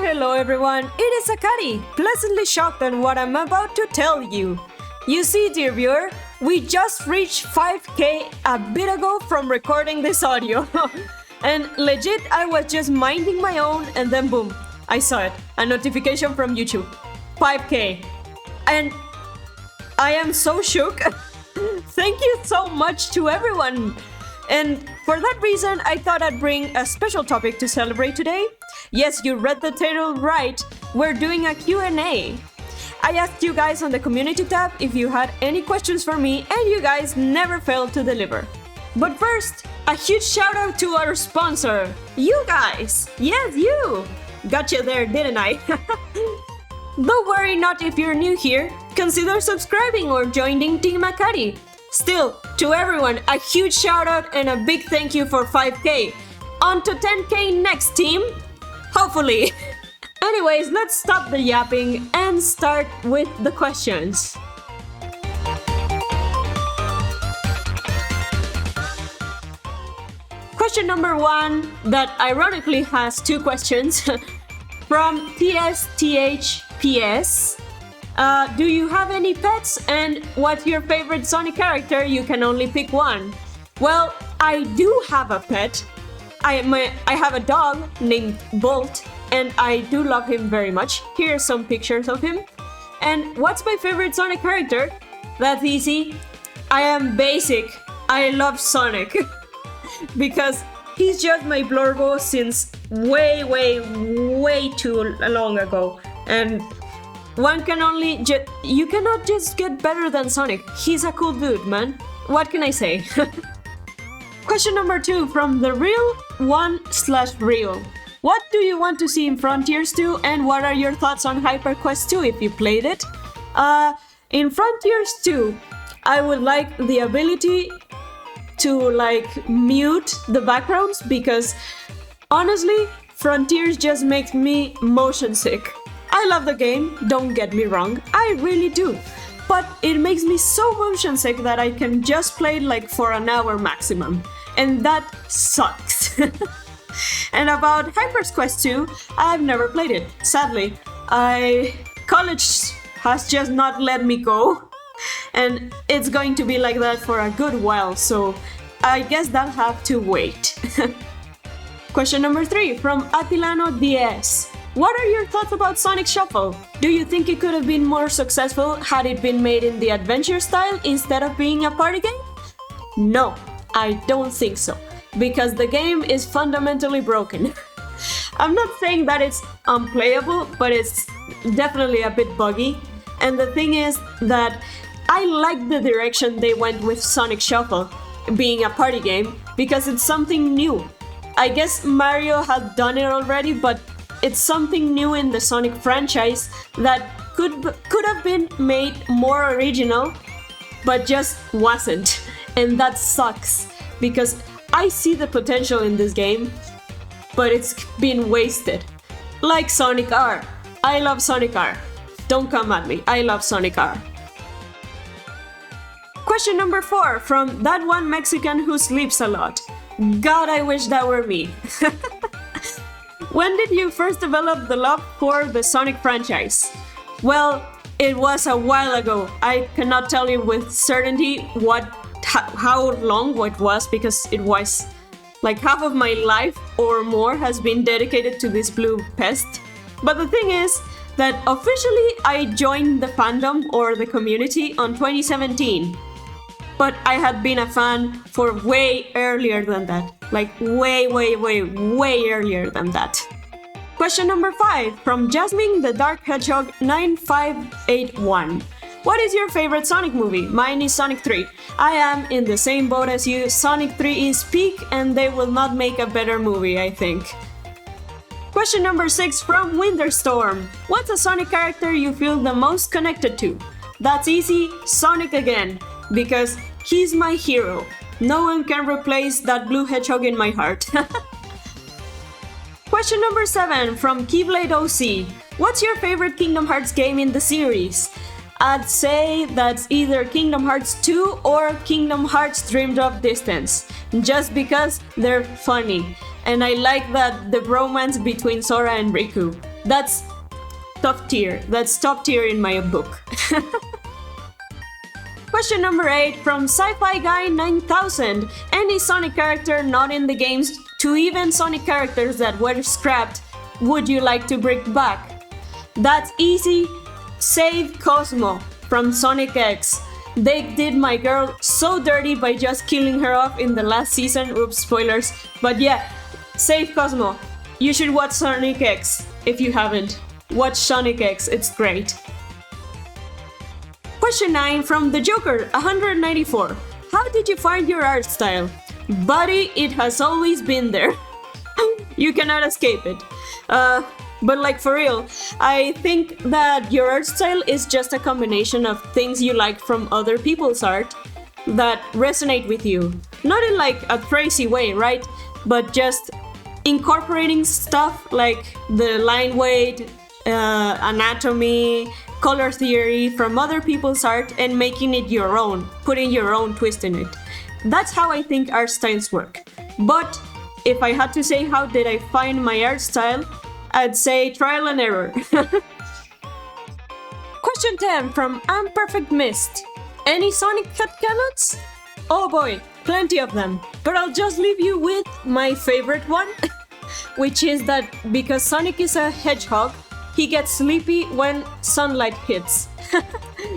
Hello everyone, it is Akari, pleasantly shocked on what I'm about to tell you. You see, dear viewer, we just reached 5k a bit ago from recording this audio. And legit, I was just minding my own and then boom, I saw it, a notification from YouTube. 5k. And I am so shook. Thank you so much to everyone. And for that reason, I thought I'd bring a special topic to celebrate today. Yes, you read the title right. We're doing a Q&A. I asked you guys on the community tab if you had any questions for me, and you guys never failed to deliver. But first, a huge shout out to our sponsor, you guys. Yes, you. Gotcha there, didn't I? Don't worry, not if you're new here. Consider subscribing or joining Team Akari. Still, to everyone, a huge shout out and a big thank you for 5k. On to 10k next, team. Hopefully. Anyways, let's stop the yapping and start with the questions. Question number 1, that ironically has 2 questions, from TSTHPS. Do you have any pets, and what's your favorite Sonic character? You can only pick one. Well, I do have a pet. I have a dog named Bolt, and I do love him very much. Here are some pictures of him. And what's my favorite Sonic character? That's easy. I am basic. I love Sonic. Because he's just my Blurbo since way too long ago. And you cannot just get better than Sonic. He's a cool dude, man. What can I say? Question number 2 from the Real1/Real. What do you want to see in Frontiers 2, and what are your thoughts on HyperQuest 2 if you played it? In Frontiers 2, I would like the ability to mute the backgrounds, because honestly, Frontiers just makes me motion sick. I love the game, don't get me wrong, I really do. But it makes me so motion sick that I can just play for an hour maximum. And that sucks. And about HyperQuest 2, I've never played it, sadly. College has just not let me go. And it's going to be like that for a good while, so I guess that'll have to wait. Question number 3 from Atilano DS. What are your thoughts about Sonic Shuffle? Do you think it could have been more successful had it been made in the adventure style instead of being a party game? No, I don't think so, because the game is fundamentally broken. I'm not saying that it's unplayable, but it's definitely a bit buggy. And the thing is that I like the direction they went with Sonic Shuffle being a party game, because it's something new. I guess Mario had done it already, but it's something new in the Sonic franchise that could have been made more original, but just wasn't. And that sucks, because I see the potential in this game, but it's been wasted. Like Sonic R. I love Sonic R. Don't come at me, I love Sonic R. Question number 4 from that one Mexican who sleeps a lot. God, I wish that were me. When did you first develop the love for the Sonic franchise? Well, it was a while ago. I cannot tell you with certainty how long it was, because it was half of my life or more has been dedicated to this blue pest. But the thing is that officially I joined the fandom or the community on 2017. But I had been a fan for way earlier than that. Way earlier than that. Question number 5 from Jasmine the Dark Hedgehog 9581. What is your favorite Sonic movie? Mine is Sonic 3. I am in the same boat as you. Sonic 3 is peak, and they will not make a better movie, I think. Question number 6 from Winterstorm. What's a Sonic character you feel the most connected to? That's easy, Sonic again, because he's my hero. No one can replace that blue hedgehog in my heart. Question number 7 from Keyblade OC. What's your favorite Kingdom Hearts game in the series? I'd say that's either Kingdom Hearts 2 or Kingdom Hearts Dream Drop Distance, just because they're funny. And I like that the bromance between Sora and Riku. That's top tier. That's top tier in my book. Question number 8 from Sci-Fi Guy 9000. Any Sonic character not in the games to even Sonic characters that were scrapped would you like to bring back? That's easy. Save Cosmo from Sonic X. They did my girl so dirty by just killing her off in the last season. Oops, spoilers. But yeah, save Cosmo. You should watch Sonic X if you haven't. Watch Sonic X, it's great. Question 9 from The Joker 194. How did you find your art style? Buddy, it has always been there. You cannot escape it. But like for real, I think that your art style is just a combination of things you like from other people's art that resonate with you. Not in like a crazy way, right? But just incorporating stuff like the line weight, anatomy, color theory from other people's art and making it your own, putting your own twist in it. That's how I think art styles work. But if I had to say how did I find my art style, I'd say trial and error. Question 10 from Unperfect Mist. Any Sonic headcanons? Oh boy, plenty of them. But I'll just leave you with my favorite one, which is that because Sonic is a hedgehog, he gets sleepy when sunlight hits.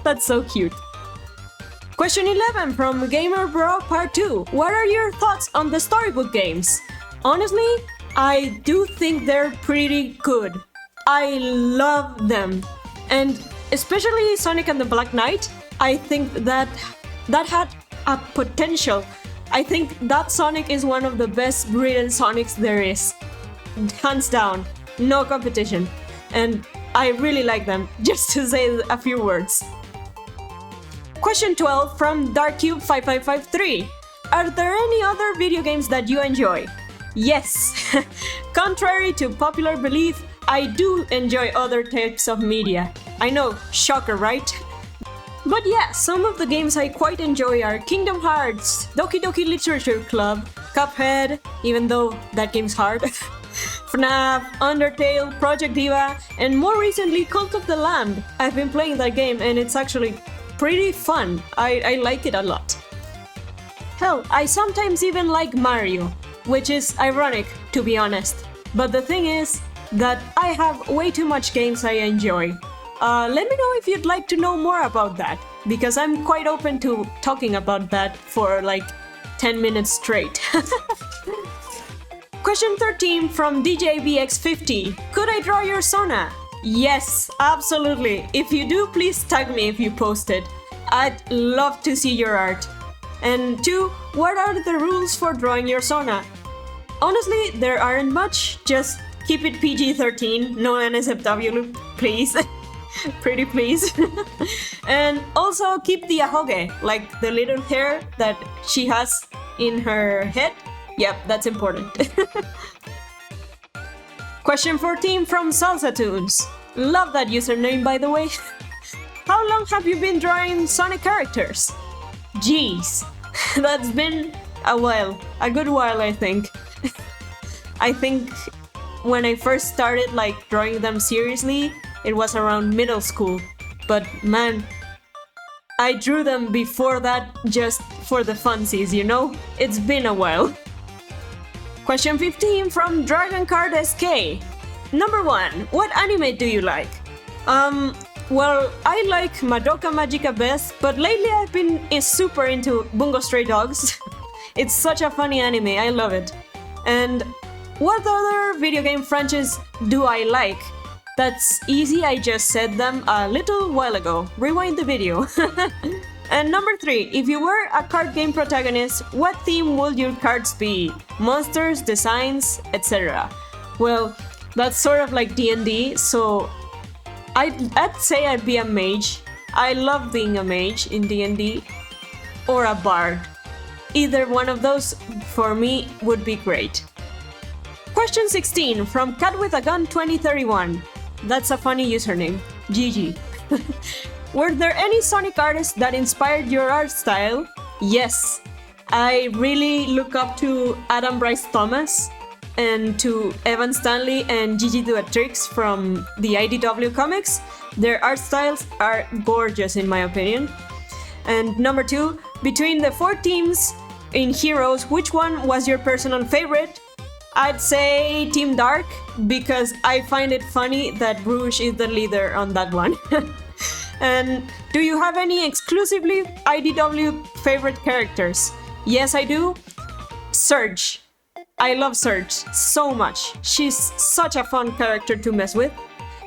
That's so cute. Question 11 from Gamer Bro Part 2. What are your thoughts on the storybook games? Honestly, I do think they're pretty good. I love them. And especially Sonic and the Black Knight, I think that had a potential. I think that Sonic is one of the best written Sonics there is. Hands down, no competition. And I really like them, just to say a few words. Question 12 from DarkCube5553. Are there any other video games that you enjoy? Yes. Contrary to popular belief, I do enjoy other types of media. I know, shocker, right? But yeah, some of the games I quite enjoy are Kingdom Hearts, Doki Doki Literature Club, Cuphead, even though that game's hard, FNAF, Undertale, Project Diva, and more recently Cult of the Lamb. I've been playing that game and it's actually pretty fun. I like it a lot. Hell, I sometimes even like Mario, which is ironic, to be honest. But the thing is that I have way too much games I enjoy. Let me know if you'd like to know more about that, because I'm quite open to talking about that for like 10 minutes straight. Question 13 from DJBX50. Could I draw your Sona? Yes, absolutely. If you do, please tag me if you post it. I'd love to see your art. And 2, what are the rules for drawing your Sona? Honestly, there aren't much. Just keep it PG-13, no NSFW, please. Pretty please. And also keep the ahoge, like the little hair that she has in her head. Yep, that's important. Question 14 from Salsa Tunes. Love that username, by the way. How long have you been drawing Sonic characters? Jeez, that's been a while. A good while, I think. I think when I first started like drawing them seriously, it was around middle school. But man, I drew them before that just for the funsies, you know? It's been a while. Question 15 from Dragon Card SK. Number 1, what anime do you like? Well, I like Madoka Magica best, but lately I've been super into Bungo Stray Dogs. It's such a funny anime, I love it. And what other video game franchise do I like? That's easy, I just said them a little while ago. Rewind the video. And number 3, if you were a card game protagonist, what theme would your cards be? Monsters, designs, etc. Well, that's sort of like D&D, so I'd say I'd be a mage. I love being a mage in D&D. Or a bard. Either one of those, for me, would be great. Question 16 from Cat with a Gun 2031. That's a funny username. GG. Were there any Sonic artists that inspired your art style? Yes. I really look up to Adam Bryce Thomas. and to Evan Stanley and Gigi Duatrix from the IDW comics. Their art styles are gorgeous in my opinion. And number 2, between the 4 teams in Heroes, which one was your personal favorite? I'd say Team Dark, because I find it funny that Rouge is the leader on that one. And do you have any exclusively IDW favorite characters? Yes, I do. Surge. I love Surge so much. She's such a fun character to mess with.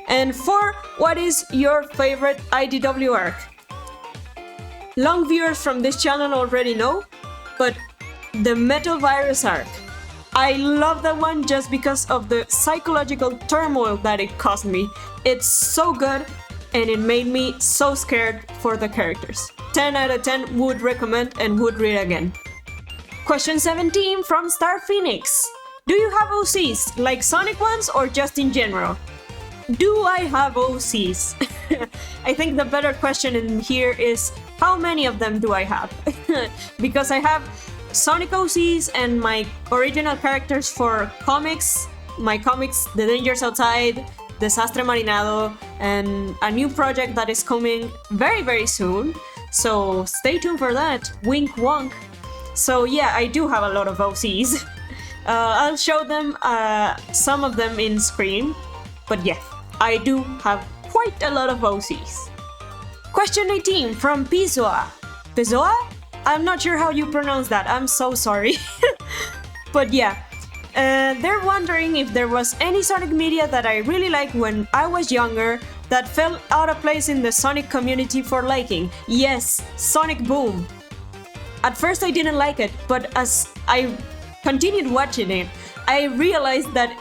And 4, what is your favorite IDW arc? Long viewers from this channel already know, but the Metal Virus arc. I love that one just because of the psychological turmoil that it caused me. It's so good and it made me so scared for the characters. 10 out of 10 would recommend and would read again. Question 17 from Star Phoenix. Do you have OCs, like Sonic ones or just in general? Do I have OCs? I think the better question in here is how many of them do I have? Because I have Sonic OCs and my original characters for comics, my comics The Dangers Outside, Desastre Marinado, and a new project that is coming very very soon, so stay tuned for that, wink wonk. So yeah, I do have a lot of OCs. I'll show them some of them in screen, but yeah, I do have quite a lot of OCs. Question 18 from Pizoa. Pizoa? I'm not sure how you pronounce that, I'm so sorry. But yeah, they're wondering if there was any Sonic media that I really liked when I was younger that fell out of place in the Sonic community for liking. Yes, Sonic Boom. At first I didn't like it, but as I continued watching it, I realized that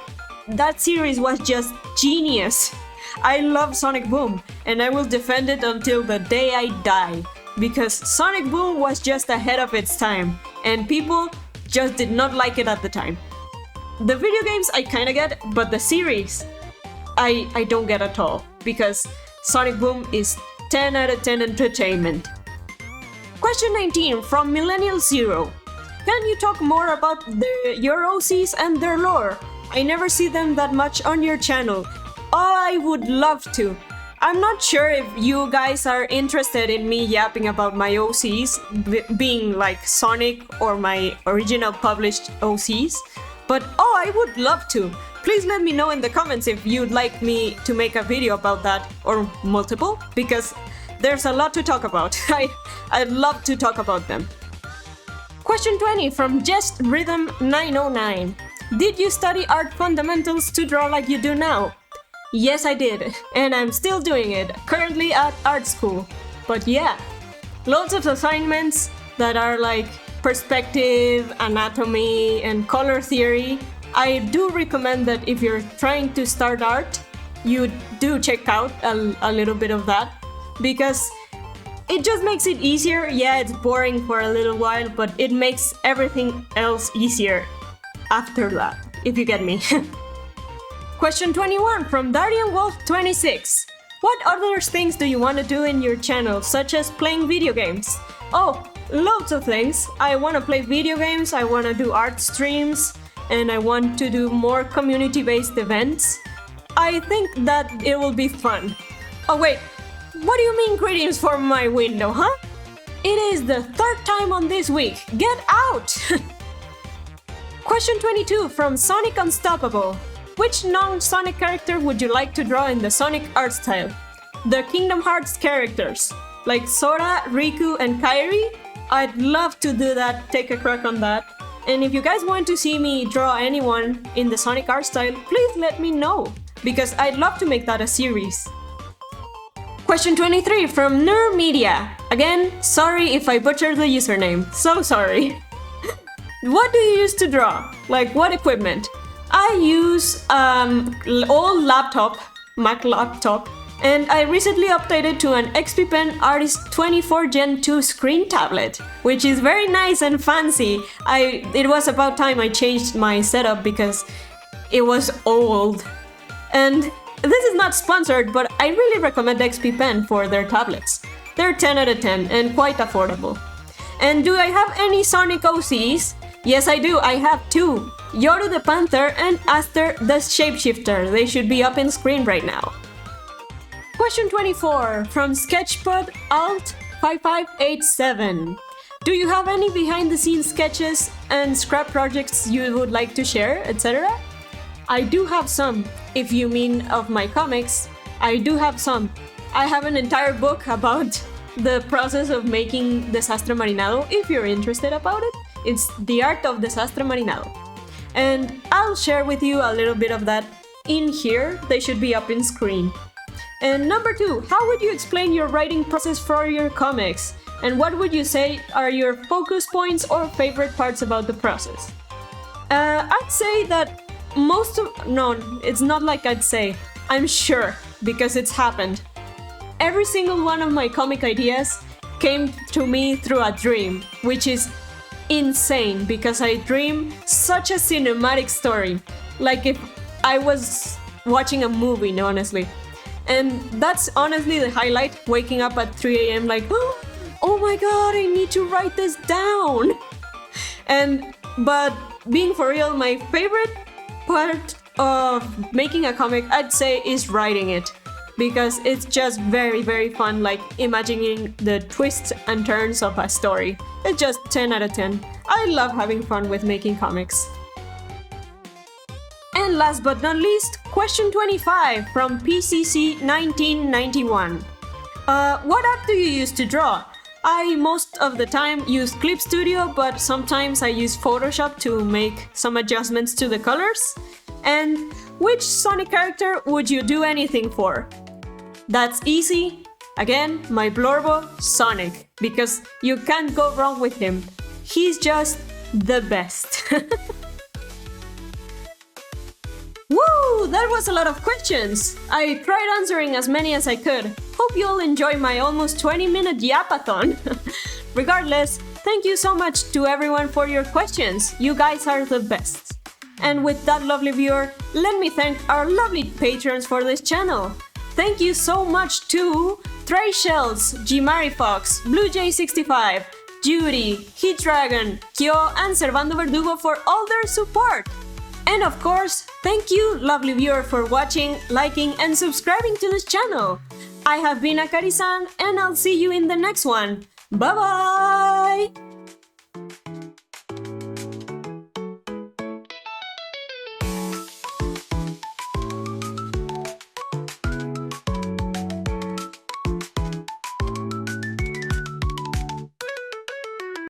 that series was just genius. I love Sonic Boom, and I will defend it until the day I die. Because Sonic Boom was just ahead of its time, and people just did not like it at the time. The video games I kinda get, but the series, I don't get at all, because Sonic Boom is 10 out of 10 entertainment. Question 19 from Millennial Zero. Can you talk more about your OCs and their lore? I never see them that much on your channel. Oh, I would love to. I'm not sure if you guys are interested in me yapping about my OCs, being like Sonic or my original published OCs, but oh, I would love to. Please let me know in the comments if you'd like me to make a video about that, or multiple, because there's a lot to talk about. I'd love to talk about them. Question 20 from Just Rhythm 909. Did you study art fundamentals to draw like you do now? Yes, I did, and I'm still doing it, currently at art school. But yeah, loads of assignments that are like perspective, anatomy, and color theory. I do recommend that if you're trying to start art, you do check out a little bit of that, because it just makes it easier. Yeah, it's boring for a little while, but it makes everything else easier after that, if you get me. Question 21 from Darien Wolf 26. What other things do you want to do in your channel, such as playing video games? Oh, loads of things. I want to play video games, I want to do art streams, and I want to do more community-based events. I think that it will be fun. Oh wait, what do you mean greetings from my window, huh? It is the 3rd time on this week. Get out! Question 22 from Sonic Unstoppable. Which non-Sonic character would you like to draw in the Sonic art style? The Kingdom Hearts characters, like Sora, Riku, and Kairi? I'd love to do that, take a crack on that. And if you guys want to see me draw anyone in the Sonic art style, please let me know, because I'd love to make that a series. Question 23 from Nur Media. Again, sorry if I butchered the username, so sorry. What do you use to draw? Like what equipment? I use old laptop, Mac laptop, and I recently updated to an XP Pen Artist 24 Gen 2 screen tablet, which is very nice and fancy. It was about time I changed my setup because it was old. And this is not sponsored, but I really recommend XP Pen for their tablets. They're 10 out of 10 and quite affordable. And do I have any Sonic OCs? Yes, I do. I have 2. Yoru the Panther and Aster the Shapeshifter. They should be up in screen right now. Question 24 from Sketchpad Alt 5587. Do you have any behind the scenes sketches and scrap projects you would like to share, etc.? I do have some. If you mean of my comics, I do have some. I have an entire book about the process of making Desastre Marinado, if you're interested about it. It's The Art of Desastre Marinado. And I'll share with you a little bit of that in here. They should be up in screen. And number 2, how would you explain your writing process for your comics? And what would you say are your focus points or favorite parts about the process? I'd say that no, it's not like I'd say. I'm sure, because it's happened. Every single one of my comic ideas came to me through a dream, which is insane because I dream such a cinematic story. Like if I was watching a movie, honestly. And that's honestly the highlight, waking up at 3 a.m. like, oh my god, I need to write this down. But being for real, my favorite part of making a comic, I'd say, is writing it. Because it's just very, very fun, like imagining the twists and turns of a story. It's just 10 out of 10. I love having fun with making comics. And last but not least, question 25 from PCC1991. What app do you use to draw? I most of the time use Clip Studio, but sometimes I use Photoshop to make some adjustments to the colors. And which Sonic character would you do anything for? That's easy. Again, my Blorbo, Sonic, because you can't go wrong with him. He's just the best. Woo! That was a lot of questions! I tried answering as many as I could. Hope you'll enjoy my almost 20-minute yapathon. Regardless, thank you so much to everyone for your questions. You guys are the best. And with that lovely viewer, let me thank our lovely patrons for this channel. Thank you so much to Trey Shells, Jimari Fox, BlueJ65, Judy, Heat Dragon, Kyo, and Servando Verdugo for all their support. And of course, thank you, lovely viewer, for watching, liking, and subscribing to this channel. I have been Akari-san, and I'll see you in the next one. Bye bye!